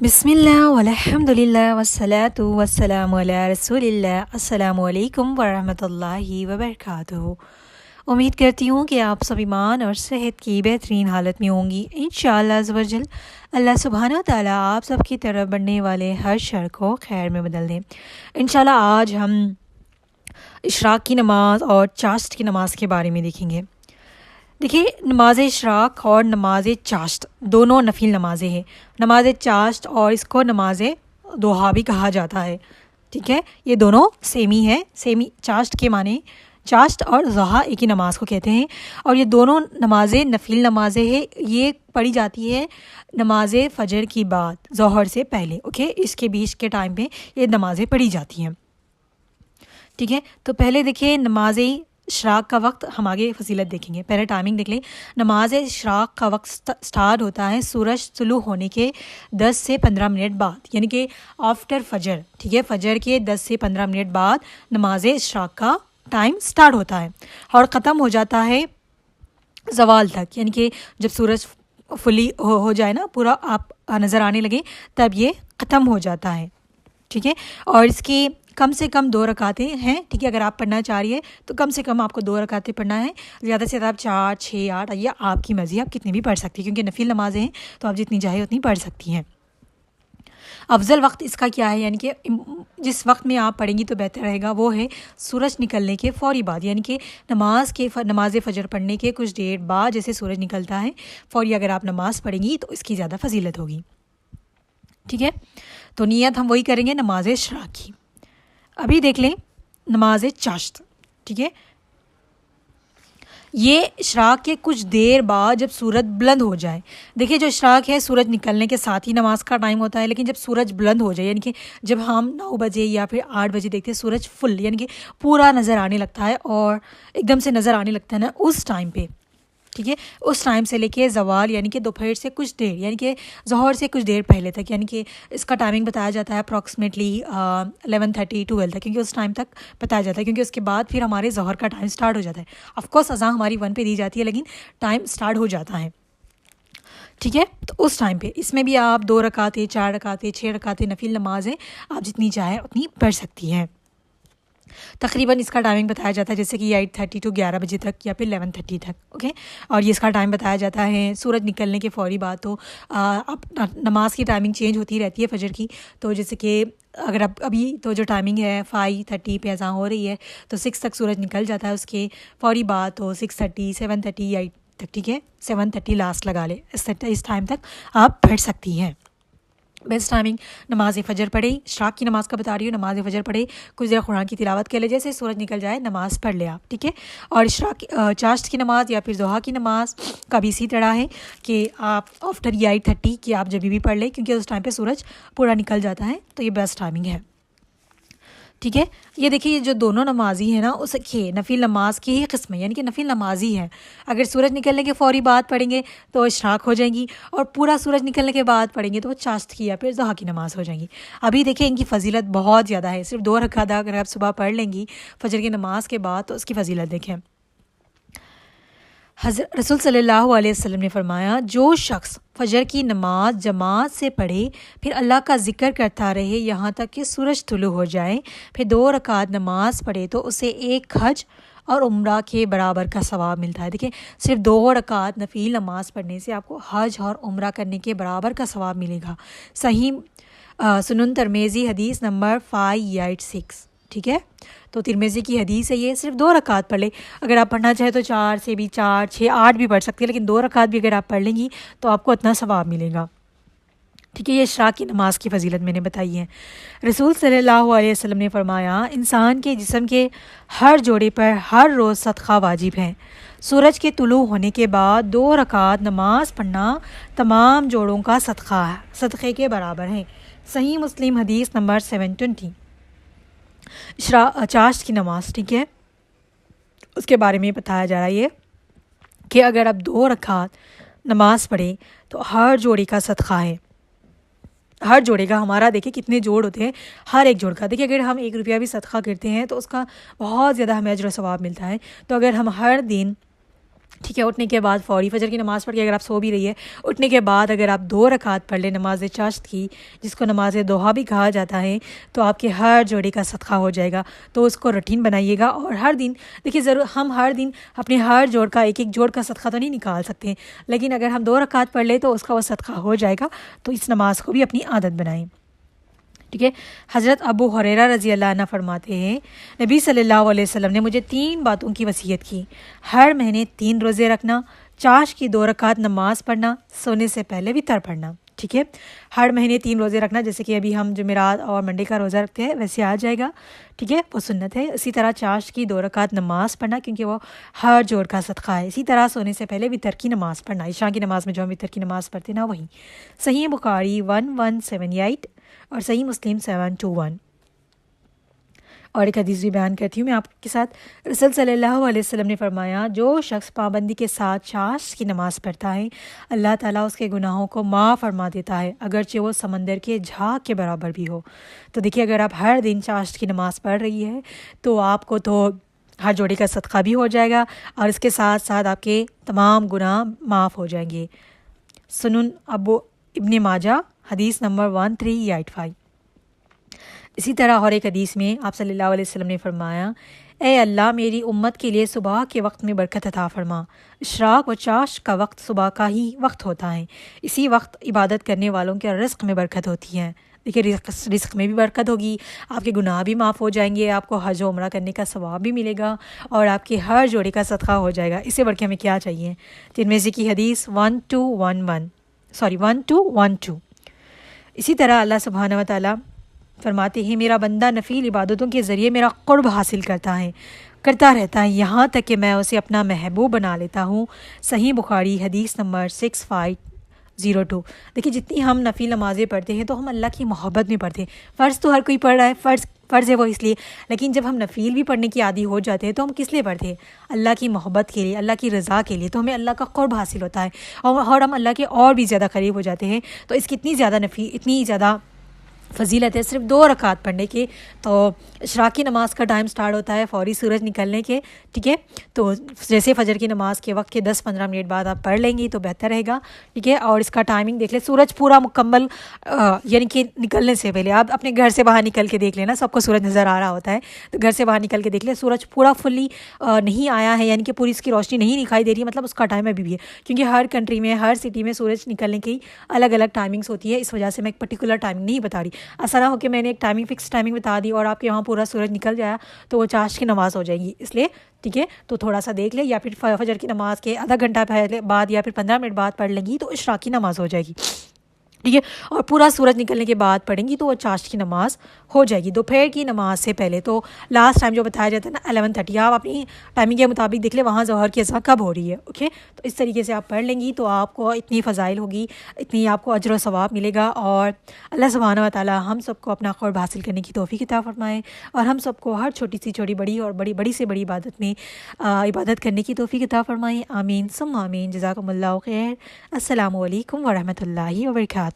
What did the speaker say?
बिस्मिल्लाह वल्हम्दुलिल्लाह वस्सलातु वस्सलामु अला रसूलिल्लाह। अस्सलामु अलैकुम वरहमतुल्लाहि वबरकातुहू। उम्मीद करती हूँ कि आप सब ईमान और सेहत की बेहतरीन हालत में होंगी। इंशाअल्लाह अज़्ज़ व जल अल्लाह सुब्हानहू व तआला आप सब की तरफ बढ़ने वाले हर शर को खैर में बदल दें। इंशाअल्लाह आज हम इशराक की नमाज़ और चाश्त की नमाज़ के बारे में देखेंगे। देखिए, नमाज इशराक और नमाज चाश्त दोनों नफिल नमाज़ें हैं। नमाज चाश्त और इसको नमाज दोहा भी कहा जाता है। ठीक है, ये दोनों सेम ही है। सेमी चाश्त के माने चाश्त और ज़ोहा एक ही नमाज को कहते हैं और ये दोनों नमाज़ें नफिल नमाज़ें हैं। ये पढ़ी जाती है नमाज फ़जर की बाद ज़ोहर से पहले। ओके, इसके बीच के टाइम पे ये नमाज़ें पढ़ी जाती हैं। ठीक है, तो पहले देखिए नमाज इशराक का वक्त हम आगे फजीलत देखेंगे। पहले टाइमिंग देख लें। नमाज इशराक का वक्त स्टार्ट होता है सूरज तुलू होने के 10 से 15 मिनट बाद, यानी कि आफ्टर फ़जर। ठीक है, फ़जर के 10 से 15 मिनट बाद नमाज इशराक का टाइम स्टार्ट होता है और ख़त्म हो जाता है ज़वाल तक, यानी कि जब सूरज फुली हो जाए ना, पूरा आप नज़र आने लगे, तब ये ख़त्म हो जाता है। ठीक है, और इसकी कम से कम 2 रकातें हैं। ठीक है, अगर आप पढ़ना चाह रही है तो कम से कम आपको 2 रकातें पढ़ना है। ज़्यादा से ज़्यादा आप 4, 6, 8, ये आपकी मर्ज़ी, आप कितनी भी पढ़ सकती हैं, क्योंकि नफिल नमाज़ें हैं तो आप जितनी चाहे उतनी पढ़ सकती हैं। अफजल वक्त इसका क्या है, यानी कि जिस वक्त में आप पढ़ेंगी तो बेहतर रहेगा, वो है सूरज निकलने के फ़ौरी बाद, यानी कि नमाज फ़जर पढ़ने के कुछ देर बाद जैसे सूरज निकलता है फ़ौरी अगर आप नमाज़ पढ़ेंगी तो इसकी ज़्यादा फजीलत होगी। ठीक है, तो नियत हम वही करेंगे नमाज इशराक की। अभी देख लें नमाज चाश्त। ठीक है, ये इशराक के कुछ देर बाद जब सूरज बुलंद हो जाए। देखिए, जो इशराक है सूरज निकलने के साथ ही नमाज का टाइम होता है, लेकिन जब सूरज बुलंद हो जाए, यानी कि जब हम 9 बजे या फिर 8 बजे देखते हैं सूरज फुल, यानी कि पूरा नज़र आने लगता है और एकदम से नज़र आने लगता है ना, उस टाइम पे। ठीक है, उस टाइम से लेके ज़वाल यानी कि दोपहर से कुछ देर, यानी कि ज़ोहर से कुछ देर पहले तक, यानी कि इसका टाइमिंग बताया जाता है अप्रॉक्सीमेटली 11:30 12 तक, क्योंकि उस टाइम तक बताया जाता है, क्योंकि उसके बाद फिर हमारे ज़ोहर का टाइम स्टार्ट हो जाता है। ऑफकोर्स अज़ान हमारी 1 पे दी जाती है, लेकिन टाइम स्टार्ट हो जाता है। ठीक है, तो उस टाइम पे इसमें भी आप 2 रकातें, 4 रकातें, 6 रकातें नफिल नमाज़ें आप जितनी चाहें उतनी पढ़ सकती हैं। तकरीबन इसका टाइमिंग बताया जाता है जैसे कि 8:30 टू 11 बजे तक या फिर 11:30 तक। ओके, और ये इसका टाइम बताया जाता है सूरज निकलने के फ़ौरी बाद। तो अब नमाज की टाइमिंग चेंज होती रहती है फ़जर की। तो जैसे कि अगर अब अभी तो जो टाइमिंग है 5:30 पे अज़ान हो रही है, तो 6 तक सूरज निकल जाता है उसके फ़ौरी बाद, तो 6:30, 7:30, 8 तक। ठीक है, 7:30 लास्ट लगा ले, इस टाइम तक आप पढ़ सकती हैं। बेस्ट टाइमिंग नमाज फ़जर पढ़े, इशराक की नमाज़ का बता रही हूँ। नमाज फ़जर पढ़े, कुछ देर कुरान की तिलावत कर ले, जैसे सूरज निकल जाए नमाज़ पढ़ ले आप। ठीक है, और इशराक चाश्त की नमाज़ या फिर ज़ोहा की नमाज़ का भी इसी तरह है कि आप आफ्टर 8:30 की आप जब भी पढ़ लें, क्योंकि उस टाइम पे सूरज पूरा निकल जाता है, तो ये बेस्ट टाइमिंग है। ठीक है, ये देखिए, ये जो दोनों नमाजी हैं ना, उसके नफिल नमाज की ही किस्म है, यानी कि नफिल नमाजी हैं। अगर सूरज निकलने के फ़ौरी बाद पढ़ेंगे तो इशराक हो जाएंगी, और पूरा सूरज निकलने के बाद पढ़ेंगे तो वो चाश्त की या फिर ज़ोहा की नमाज़ हो जाएंगी। अभी देखिए, इनकी फ़जीलत बहुत ज़्यादा है। सिर्फ 2 रकात अगर आप सुबह पढ़ लेंगी फ़जर की नमाज के बाद, तो उसकी फ़जीलत देखें। रसूल सल्लल्लाहु अलैहि वसल्लम ने फरमाया, जो शख्स फ़जर की नमाज जमात से पढ़े फिर अल्लाह का ज़िक्र करता रहे यहाँ तक कि सूरज तुलू हो जाए, फिर 2 रकात नमाज पढ़े, तो उसे 1 हज और उम्रा के बराबर का सवाब मिलता है। देखिए, सिर्फ 2 रकात नफील नमाज पढ़ने से आपको हज और उम्रा करने के बराबर का सवाब मिलेगा। सही सुनन तिरमिज़ी हदीस नंबर 586। ठीक है, तो तिरमिज़ी की हदीस है ये। सिर्फ 2 रकात पढ़ ले, अगर आप पढ़ना चाहें तो 4 से भी 4, 6, 8 भी पढ़ सकती है, लेकिन 2 रकात भी अगर आप पढ़ लेंगी तो आपको इतना सवाब मिलेगा। ठीक है, ये इशराक की नमाज की फ़जीलत मैंने बताई है। रसूल सल्लल्लाहु अलैहि वसल्लम ने फरमाया, इंसान के जिस्म के हर जोड़े पर हर रोज़ सदका वाजिब है। सूरज के तुलू होने के बाद 2 रकात नमाज पढ़ना तमाम जोड़ों का सदक़े के बराबर है। सही मुस्लिम हदीस नंबर 720। चाश्त की नमाज, ठीक है, उसके बारे में बताया जा रहा है ये कि अगर आप 2 रकात नमाज पढ़ें तो हर जोड़ी का सदका है। हर जोड़े का, हमारा देखिए कितने जोड़ होते हैं, हर एक जोड़ का देखिए, अगर हम 1 रुपया भी सदका करते हैं तो उसका बहुत ज़्यादा हमें अजर सवाब मिलता है। तो अगर हम हर दिन ठीक है। उठने के बाद फ़ौरी फजर की नमाज़ पढ़ के अगर आप सो भी रही है, उठने के बाद अगर आप 2 रकात पढ़ लें नमाज चाश्त की, जिसको नमाज दोहा भी कहा जाता है, तो आपके हर जोड़े का सदका हो जाएगा। तो उसको रूटीन बनाइएगा और हर दिन देखिए, ज़रूर हम हर दिन अपने हर जोड़ का एक एक जोड़ का सदका तो नहीं निकाल सकते, लेकिन अगर हम 2 रकात पढ़ लें तो उसका वो सदका हो जाएगा। तो इस नमाज को भी अपनी आदत बनाएं। ठीक है। हज़रत अबू हुरैरा रज़ी अल्लाह अन्हु फरमाते हैं, नबी सल्लल्लाहु अलैहि वसल्लम ने मुझे 3 बातों की वसीयत की। हर महीने 3 रोज़े रखना, चाश की 2 रकात नमाज़ पढ़ना, सोने से पहले वितर पढ़ना। ठीक है। हर महीने 3 रोज़े रखना, जैसे कि अभी हम जुमेरात और मंडे का रोज़ा रखते हैं वैसे आ जाएगा। ठीक है, वो सुन्नत है। इसी तरह चाश की 2 रकात नमाज़ पढ़ना, क्योंकि वो हर जोड़ का सदका है। इसी तरह सोने से पहले वितर की नमाज़ पढ़ना, इशा की नमाज़ में जो हम वितर की नमाज़ पढ़ते ना वही। सही बुखारी 1178 और सही मुस्लिम 721। और एक हदीस भी बयान करती हूँ मैं आपके साथ। रसूल सल्लल्लाहु अलैहि वसल्लम ने फरमाया, जो शख्स पाबंदी के साथ चाश की नमाज़ पढ़ता है, अल्लाह ताला उसके गुनाहों को माफ़ फरमा देता है, अगरचे वो समंदर के झाग के बराबर भी हो। तो देखिए, अगर आप हर दिन चाश की नमाज़ पढ़ रही है तो आपको तो हर जोड़े का सदका भी हो जाएगा और इसके साथ साथ आपके तमाम गुनाह माफ़ हो जाएंगे। सुनन अबू इब्न माजा हदीस नंबर 1385। इसी तरह और एक हदीस में आप सल्लल्लाहु अलैहि वसल्लम ने फरमाया, ए अल्लाह, मेरी उम्मत के लिए सुबह के वक्त में बरकत अता फरमा। इशराक व चाश का वक्त सुबह का ही वक्त होता है। इसी वक्त इबादत करने वालों के रिस्क में बरकत होती है। देखिए, रिस्क में भी बरकत होगी, आपके गुनाह भी माफ़ हो जाएंगे, आपको हज उम्रा करने का सवाब भी मिलेगा और आपके हर जोड़े का सदका हो जाएगा। इससे बढ़ के हमें क्या चाहिए। तिरमिज़ी की हदीस 1212। इसी तरह अल्लाह सुब्हानहू व तआला फरमाते हैं, मेरा बंदा नफील इबादतों के ज़रिए मेरा क़ुर्ब हासिल करता रहता है, यहाँ तक कि मैं उसे अपना महबूब बना लेता हूँ। सही बुखारी हदीस नंबर 6502। देखिए, जितनी हम नफील नमाज़ें पढ़ते हैं तो हम अल्लाह की मोहब्बत में पढ़ते हैं। फ़र्ज़ तो हर कोई पढ़ रहा है, फ़र्ज़ है वो इसलिए, लेकिन जब हम नफील भी पढ़ने की आदी हो जाते हैं तो हम किस लिए पढ़ते हैं? अल्लाह की मोहब्बत के लिए, अल्लाह की रज़ा के लिए। तो हमें अल्लाह का क़ुर्ब हासिल होता है और हम अल्लाह के और भी ज़्यादा करीब हो जाते हैं। तो इसकी इतनी ज़्यादा फ़जीलत है सिर्फ 2 रकात पढ़ने के। तो इशराक की नमाज़ का टाइम स्टार्ट होता है फ़ौरी सूरज निकलने के। ठीक है, तो जैसे फ़जर की नमाज़ के वक्त के 10-15 मिनट बाद आप पढ़ लेंगी तो बेहतर रहेगा। ठीक है, और इसका टाइमिंग देख लें, सूरज पूरा मुकम्मल यानी कि निकलने से पहले आप अपने घर से बाहर निकल के देख लेना, सबको सूरज नज़र आ रहा होता है, तो घर से बाहर निकल के देख लें सूरज पूरा फुल्ली नहीं आया है, यानी कि पूरी इसकी रोशनी नहीं दिखाई दे रही है, मतलब उसका टाइम अभी भी है। क्योंकि हर कंट्री में, हर सिटी में सूरज निकलने की अलग अलग टाइमिंग्स होती है, इस वजह से मैं एक पर्टिकुलर टाइमिंग नहीं बता रही। ऐसा ना हो कि मैंने एक फिक्स टाइमिंग बता दी और आपके यहाँ पूरा सूरज निकल जाए तो वो चाश की नमाज़ हो जाएगी, इसलिए। ठीक है, तो थोड़ा सा देख ले, या फिर फजर की नमाज़ के आधा घंटा पहले बाद या फिर 15 मिनट बाद पढ़ लेंगी तो इशराक की नमाज़ हो जाएगी। ठीक है, और पूरा सूरज निकलने के बाद पढ़ेंगी तो वो चाश की नमाज़ हो जाएगी। दोपहर की नमाज से पहले तो लास्ट टाइम जो बताया जाता है ना 11:30, आप अपनी टाइमिंग के मुताबिक देख ले वहाँ ज़ोहर की अज़ान कब हो रही है। ओके, तो इस तरीके से आप पढ़ लेंगी तो आपको इतनी फ़ज़ाइल होगी, इतनी आपको अजर व सवाब मिलेगा। और अल्लाह सुब्हानहू व तआला हम सबको अपना क़ुर्ब हासिल करने की तौफ़ीक़ अता फ़रमाए और हम सबको हर छोटी से छोटी, बड़ी और बड़ी से बड़ी इबादत में इबादत करने की तौफ़ीक़ अता फ़रमाए। आमीन सुम्मा आमीन। जज़ाकुमुल्लाहु खैर। अस्सलामु अलैकुम व रहमतुल्लाहि व बरकातुहू।